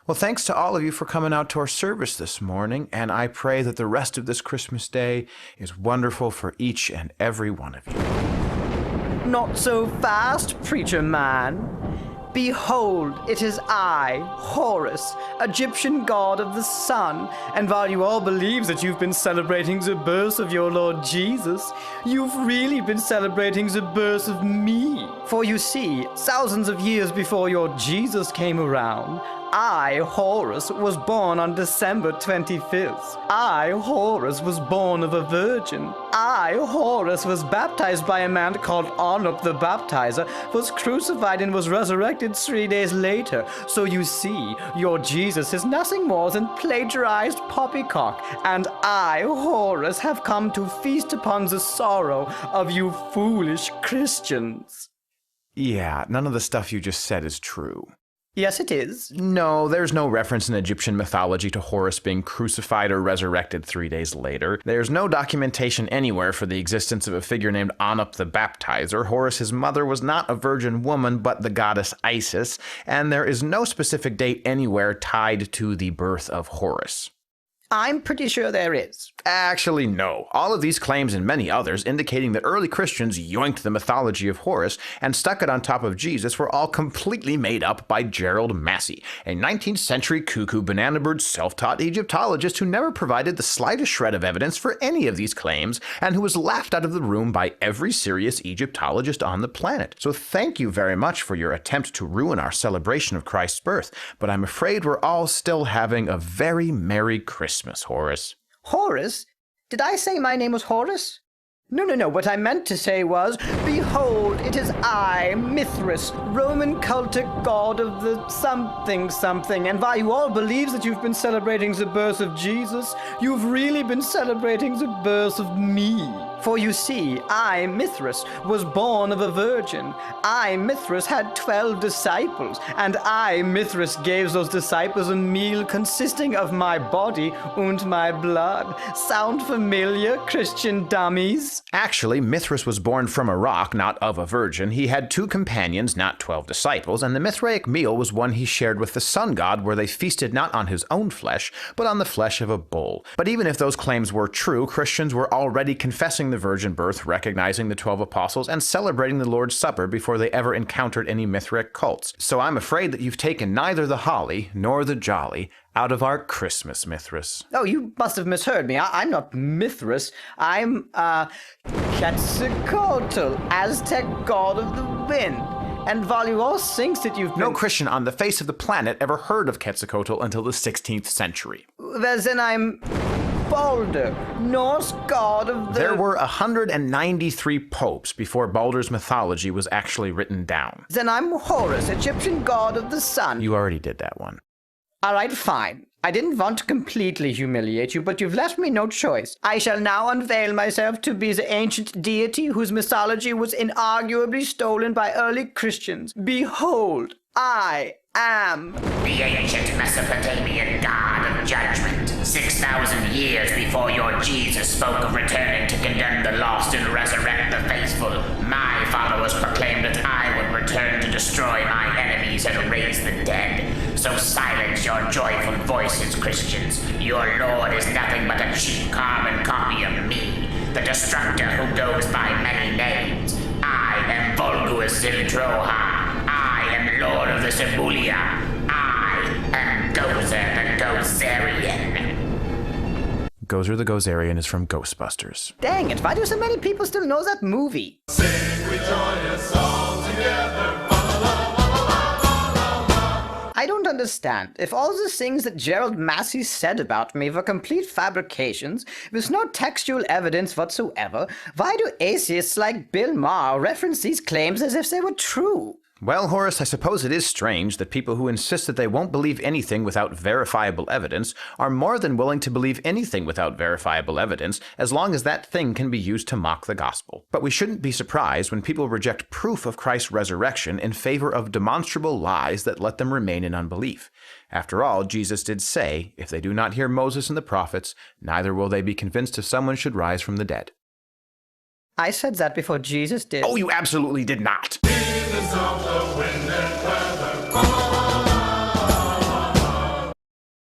Well, thanks to all of you for coming out to our service this morning, and I pray that the rest of this Christmas day is wonderful for each and every one of you. Not so fast, preacher man. Behold, it is I, Horus, Egyptian god of the sun, and while you all believe that you've been celebrating the birth of your Lord Jesus, you've really been celebrating the birth of me. For you see, thousands of years before your Jesus came around, I, Horus, was born on December 25th. I, Horus, was born of a virgin. I, Horus, was baptized by a man called Arruina the baptizer, was crucified and was resurrected 3 days later. So you see, your Jesus is nothing more than plagiarized poppycock, and I, Horus, have come to feast upon the sorrow of you foolish Christians. Yeah, none of the stuff you just said is true. Yes, it is. No, there's no reference in Egyptian mythology to Horus being crucified or resurrected 3 days later. There's no documentation anywhere for the existence of a figure named Arruina the Baptizer. Horus's mother was not a virgin woman, but the goddess Isis, and there is no specific date anywhere tied to the birth of Horus. I'm pretty sure there is. Actually, no. All of these claims and many others indicating that early Christians yoinked the mythology of Horus and stuck it on top of Jesus were all completely made up by Gerald Massey, a 19th century cuckoo banana bird self-taught Egyptologist who never provided the slightest shred of evidence for any of these claims and who was laughed out of the room by every serious Egyptologist on the planet. So thank you very much for your attempt to ruin our celebration of Christ's birth, but I'm afraid we're all still having a very Merry Christmas, Horus. Horus? Did I say my name was Horus? No. What I meant to say was, behold, it is I, Mithras, Roman cultic god of the something, and while you all believe that you've been celebrating the birth of Jesus, you've really been celebrating the birth of me. For you see, I, Mithras, was born of a virgin. I, Mithras, had 12 disciples, and I, Mithras, gave those disciples a meal consisting of my body and my blood. Sound familiar, Christian dummies? Actually, Mithras was born from a rock, not of a virgin. He had 2 companions, not 12 disciples, and the Mithraic meal was one he shared with the sun god, where they feasted not on his own flesh, but on the flesh of a bull. But even if those claims were true, Christians were already confessing the virgin birth, recognizing the 12 apostles, and celebrating the Lord's Supper before they ever encountered any Mithraic cults. So I'm afraid that you've taken neither the holly nor the jolly out of our Christmas, Mithras. Oh, you must have misheard me. I'm not Mithras. I'm, Quetzalcoatl, Aztec god of the wind. And while you all think that you've been... No Christian on the face of the planet ever heard of Quetzalcoatl until the 16th century. Well, then I'm Balder, Norse god of the... There were 193 popes before Balder's mythology was actually written down. Then I'm Horus, Egyptian god of the sun. You already did that one. All right, fine. I didn't want to completely humiliate you, but you've left me no choice. I shall now unveil myself to be the ancient deity whose mythology was inarguably stolen by early Christians. Behold, I am... the ancient Mesopotamian god of judgment. 6,000 years before your Jesus spoke of returning to condemn the lost and resurrect the faithful, my followers proclaimed that I would return to destroy my enemies and raise the dead. So silence your joyful voices, Christians. Your Lord is nothing but a cheap carbon copy of me, the destructor who goes by many names. I am Volguus Zildroha. I am Lord of the Sibulia. I am Gozer the Gozerian. Gozer the Gozerian is from Ghostbusters. Dang it, why do so many people still know that movie? Sing, we join us all together. I don't understand. If all the things that Gerald Massey said about me were complete fabrications, with no textual evidence whatsoever, why do atheists like Bill Maher reference these claims as if they were true? Well, Horace, I suppose it is strange that people who insist that they won't believe anything without verifiable evidence are more than willing to believe anything without verifiable evidence, as long as that thing can be used to mock the gospel. But we shouldn't be surprised when people reject proof of Christ's resurrection in favor of demonstrable lies that let them remain in unbelief. After all, Jesus did say, if they do not hear Moses and the prophets, neither will they be convinced if someone should rise from the dead. I said that before Jesus did. Oh, you absolutely did not!